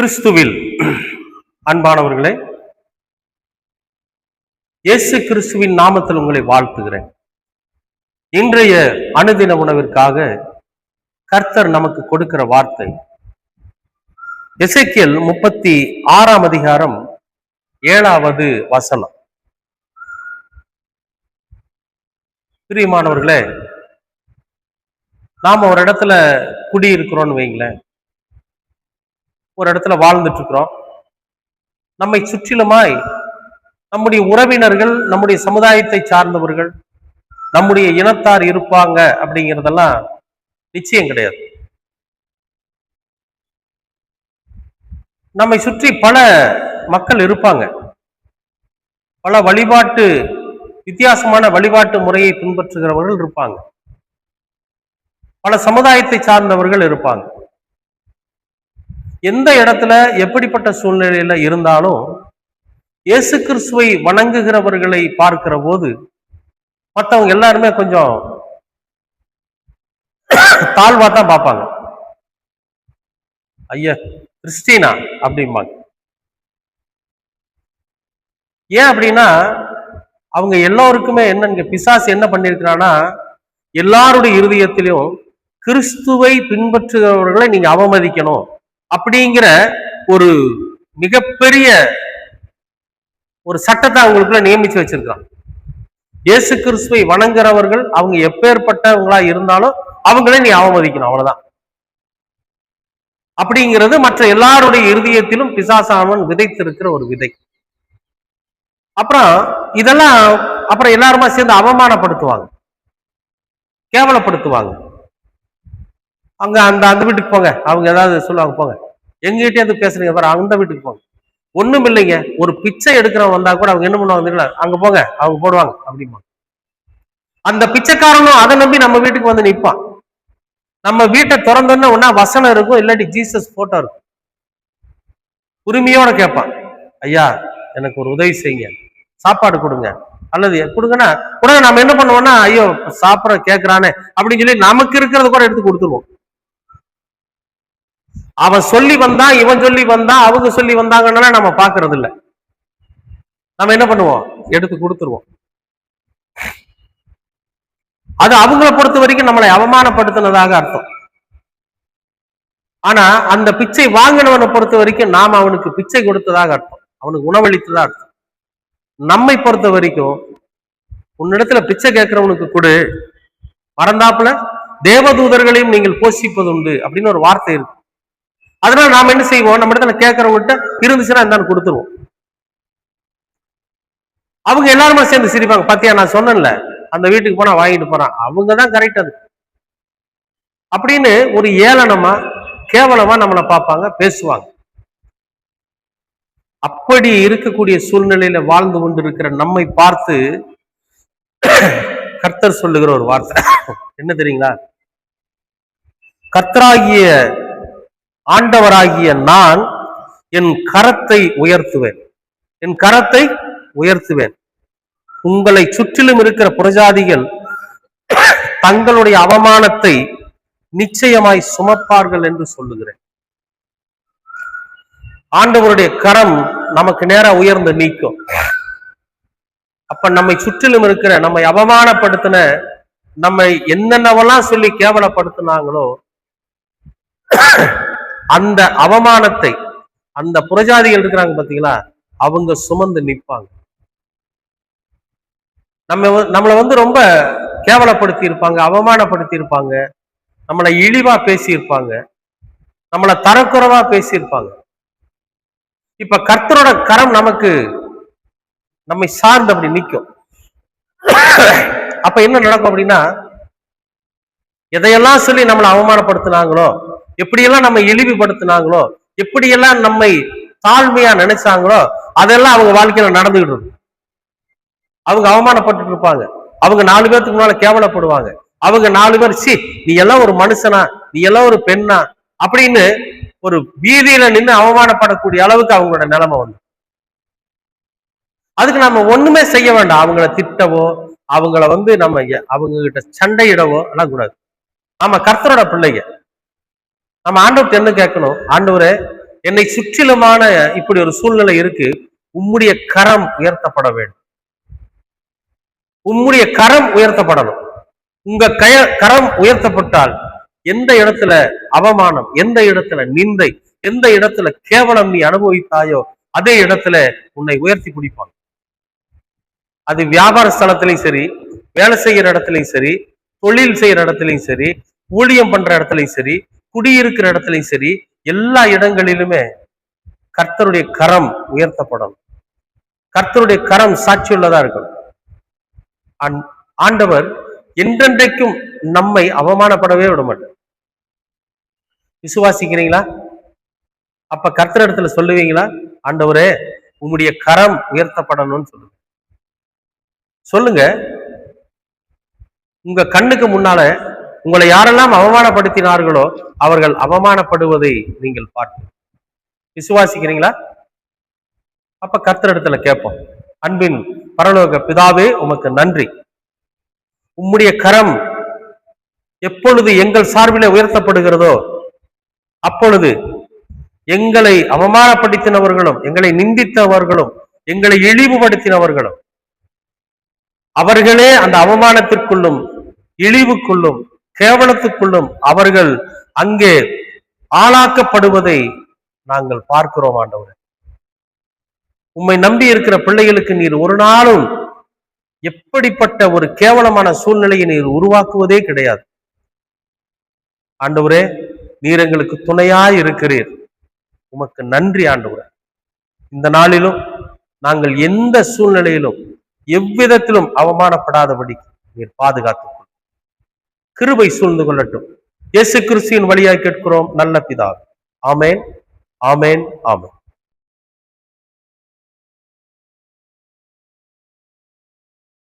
கிறிஸ்துவில் அன்பானவர்களே, இயேசு கிறிஸ்துவின் நாமத்தில் உங்களை வாழ்த்துகிறேன். இன்றைய அனுதின உணவிற்காக கர்த்தர் நமக்கு கொடுக்கிற வார்த்தை எசேக்கியேல் 36 அதிகாரம் 7வது வசனம். பிரியமானவர்களே, நாம ஒரு இடத்துல குடியிருக்கிறோம்னு வைங்களேன், ஒரு இடத்துல வாழ்ந்துட்டு இருக்கிறோம். நம்மை சுற்றிலுமாய் நம்முடைய உறவினர்கள், நம்முடைய சமுதாயத்தை சார்ந்தவர்கள், நம்முடைய இனத்தார் இருப்பாங்க அப்படிங்கிறதெல்லாம் நிச்சயம் கிடையாது. நம்மை சுற்றி பல மக்கள் இருப்பாங்க. பல வித்தியாசமான வழிபாட்டு முறையை பின்பற்றுகிறவர்கள் இருப்பாங்க. பல சமுதாயத்தை சார்ந்தவர்கள் இருப்பாங்க. எந்த இடத்துல எப்படிப்பட்ட சூழ்நிலையில இருந்தாலும் இயேசு கிறிஸ்துவை வணங்குகிறவர்களை பார்க்கிற போது மற்றவங்க எல்லாருமே கொஞ்சம் தாழ்வா தான் பார்ப்பாங்க. ஐயா கிறிஸ்டினா அப்படிம்பாங்க. ஏன் அப்படின்னா, அவங்க எல்லோருக்குமே என்னங்க, பிசாசு என்ன பண்ணிருக்கிறான்னா, எல்லாருடைய இருதயத்திலும் கிறிஸ்துவை பின்பற்றுகிறவர்களை நீங்க அவமதிக்கணும் அப்படிங்கிற ஒரு மிகப்பெரிய ஒரு சட்டத்தை அவங்களுக்குள்ள நியமிச்சு வச்சிருக்கான். இயேசு கிறிஸ்துவை வணங்குறவர்கள் அவங்க எப்பேற்பட்டவங்களா இருந்தாலும் அவங்களே நீ அவமதிக்கணும், அவ்வளவுதான். அப்படிங்கிறது மற்ற எல்லாருடைய இருதயத்திலும் பிசாசானவன் விதைத்திருக்கிற ஒரு விதை. அப்புறம் எல்லாருமா சேர்ந்து அவமானப்படுத்துவாங்க, கேவலப்படுத்துவாங்க. அங்க அந்த வீட்டுக்கு போங்க, அவங்க ஏதாவது சொல்லுவாங்க, போங்க எங்ககிட்டே வந்து பேசுறீங்க பாரு, அந்த வீட்டுக்கு போங்க. ஒண்ணும் இல்லைங்க, ஒரு பிச்சை எடுக்கிறவங்க வந்தா கூட அவங்க என்ன பண்ணுவாங்க, அங்க போங்க அவங்க போடுவாங்க அப்படிமா. அந்த பிச்சைக்காரனும் அதை நம்பி நம்ம வீட்டுக்கு வந்து நிற்பான். நம்ம வீட்டை திறந்தோன்னா ஒன்னா வசனம் இருக்கும், இல்லாட்டி ஜீசஸ் போட்டோ இருக்கும். உரிமையோட கேட்பான், ஐயா எனக்கு ஒரு உதவி செய்யுங்க, சாப்பாடு கொடுங்க, அல்லது கொடுங்கன்னா கூட நம்ம என்ன பண்ணுவோம்னா, ஐயோ சாப்பிட கேட்கிறானே அப்படின்னு சொல்லி நமக்கு இருக்கிறத கூட எடுத்து கொடுத்துருவோம். அவன் சொல்லி வந்தான், இவன் சொல்லி வந்தான், அவங்க சொல்லி வந்தாங்கன்னா நம்ம பாக்குறது இல்லை. நம்ம என்ன பண்ணுவோம், எடுத்து கொடுத்துருவோம். அது அவங்கள பொறுத்த வரைக்கும் நம்மளை அவமானப்படுத்தினதாக அர்த்தம். ஆனா அந்த பிச்சை வாங்கினவனை பொறுத்த வரைக்கும் நாம அவனுக்கு பிச்சை கொடுத்ததாக அர்த்தம், அவனுக்கு உணவளித்ததாக அர்த்தம். நம்மை பொறுத்த வரைக்கும் உன்னிடத்துல பிச்சை கேட்கிறவனுக்கு கொடு, மறந்தாப்புல தேவதூதர்களையும் நீங்கள் போஷிப்பது உண்டு அப்படின்னு ஒரு வார்த்தை இருக்கு. அதனால நாம என்ன செய்வோம், நம்ம இடத்துல கேட்கறவங்ககிட்ட இருந்துச்சுன்னா இருந்தாலும் கொடுத்துருவோம். அவங்க எல்லாருமே சேர்ந்து சிரிப்பாங்க, பாத்தியா நான் சொன்னேன்ல அந்த வீட்டுக்கு போனா வாங்கிட்டு போறான், அவங்கதான் கரெக்ட் அது அப்படின்னு ஒரு ஏளனமா கேவலமா நம்மளை பார்ப்பாங்க, பேசுவாங்க. அப்படி இருக்கக்கூடிய சூழ்நிலையில வாழ்ந்து கொண்டு இருக்கிற நம்மை பார்த்து கர்த்தர் சொல்லுகிற ஒரு வார்த்தை என்ன தெரியுங்களா, கர்த்தராகிய ஆண்டவராகிய நான் என் கரத்தை உயர்த்துவேன், என் கரத்தை உயர்த்துவேன், உங்களை சுற்றிலும் இருக்கிற புறஜாதிகள் தங்களுடைய அவமானத்தை நிச்சயமாய் சுமப்பார்கள் என்று சொல்லுகிறேன். ஆண்டவருடைய கரம் நமக்கு நேரா உயர்ந்து நீக்கும். அப்ப நம்மை சுற்றிலும் இருக்கிற, நம்மை அவமானப்படுத்தின, நம்மை என்னென்னவெல்லாம் சொல்லி கேவலப்படுத்தினாங்களோ அந்த அவமானத்தை அந்த புறஜாதிகள் இருக்கிறாங்க பாத்தீங்களா, அவங்க சுமந்து நிற்பாங்க. நம்மளை ரொம்ப கேவலப்படுத்தி இருப்பாங்க, அவமானப்படுத்தி இருப்பாங்க, நம்மளை இழிவா பேசியிருப்பாங்க, நம்மளை தரக்குறைவா பேசியிருப்பாங்க. இப்ப கர்த்தரோட கரம் நம்மை சார்ந்து அப்படி நிற்கும். அப்ப என்ன நடக்கும் அப்படின்னா, எதையெல்லாம் சொல்லி நம்மளை அவமானப்படுத்தினாங்களோ, எப்படியெல்லாம் நம்ம இழிவுபடுத்தினாங்களோ, எப்படியெல்லாம் நம்மை தாழ்மையா நினைச்சாங்களோ அதெல்லாம் அவங்க வாழ்க்கையில நடந்துகிட்டு இருக்கும். அவங்க அவமானப்பட்டு இருப்பாங்க, அவங்க 4 பேருக்கு முன்னால கேவலப்படுவாங்க, அவங்க 4 பேர் சி நீ எல்லாம் ஒரு மனுஷனா, நீ எல்லாம் ஒரு பெண்ணா அப்படின்னு ஒரு வீதியில நின்று அவமானப்படக்கூடிய அளவுக்கு அவங்களோட நிலைமை வந்து. அதுக்கு நம்ம ஒண்ணுமே செய்ய வேண்டாம், அவங்கள திட்டவோ அவங்கள நம்ம அவங்க கிட்ட சண்டையிடவோ எல்லாம் கூடாது. ஆமா, கர்த்தரோட பிள்ளைங்க நம்ம ஆண்டவர்கிட்ட என்ன கேட்கணும், ஆண்டவரே என்னை சுற்றிலுமான இப்படி ஒரு சூழ்நிலை இருக்கு, உம்முடைய கரம் உயர்த்தப்பட வேண்டும். உம்முடைய கரம் உயர்த்தப்படணும். உங்க கரம் உயர்த்தப்பட்டால் எந்த இடத்துல அவமானம், எந்த இடத்துல நிந்தை, எந்த இடத்துல கேவலம் நீ அனுபவித்தாயோ அதே இடத்துல உன்னை உயர்த்தி பிடிப்பாங்க. அது வியாபார ஸ்தலத்திலையும் சரி, வேலை செய்யற இடத்துலையும் சரி, தொழில் செய்யற இடத்துலையும் சரி, ஊழியம் பண்ற இடத்துலையும் சரி, குடியிருக்கிற இடத்துலையும் சரி, எல்லா இடங்களிலுமே கர்த்தருடைய கரம் உயர்த்தப்படும். கர்த்தருடைய கரம் சாட்சியுள்ளதா இருக்கும். ஆண்டவர் என்றென்றைக்கும் நம்மை அவமானப்படவே விட மாட்டார். விசுவாசிக்கிறீங்களா? அப்ப கர்த்தர் இடத்துல சொல்லுவீங்களா, ஆண்டவரே உம்முடைய கரம் உயர்த்தப்படணும்னு சொல்லுங்க. சொல்லுங்க. உங்க கண்ணுக்கு முன்னால உங்களை யாரெல்லாம் அவமானப்படுத்தினார்களோ அவர்கள் அவமானப்படுவதை நீங்கள் பார்த்து விசுவாசிக்கிறீங்களா? அப்ப கர்த்தர் இடத்துல கேட்போம், அன்பின் பரலோக பிதாவே உமக்கு நன்றி. உம்முடைய கரம் எப்பொழுது எங்கள் சார்பிலே உயர்த்தப்படுகிறதோ அப்பொழுது எங்களை அவமானப்படுத்தினவர்களும், எங்களை நிந்தித்தவர்களும், எங்களை இழிவுபடுத்தினவர்களும் அவர்களே அந்த அவமானத்திற்குள்ளும், இழிவுக்குள்ளும், கேவலத்துக்குள்ளும் அவர்கள் அங்கே ஆளாக்கப்படுவதை நாங்கள் பார்க்கிறோம். ஆண்டவரே, உம்மை நம்பி இருக்கிற பிள்ளைகளுக்கு நீர் ஒரு நாளும் எப்படிப்பட்ட ஒரு கேவலமான சூழ்நிலையை நீர் உருவாக்குவதே கிடையாது. ஆண்டவரே, நீர் எங்களுக்கு துணையாய் இருக்கிறீர். உமக்கு நன்றி ஆண்டவரே. இந்த நாளிலும் நாங்கள் எந்த சூழ்நிலையிலும் எவ்விதத்திலும் அவமானப்படாதபடி நீர் பாதுகாத்துக் கொள்ளும். கிருபை சூழ்ந்து கொள்ளட்டும். இயேசு கிறிஸ்துவின் வழியாய் கேட்கிறோம் நல்ல பிதாவே. ஆமென், ஆமென், ஆமென்.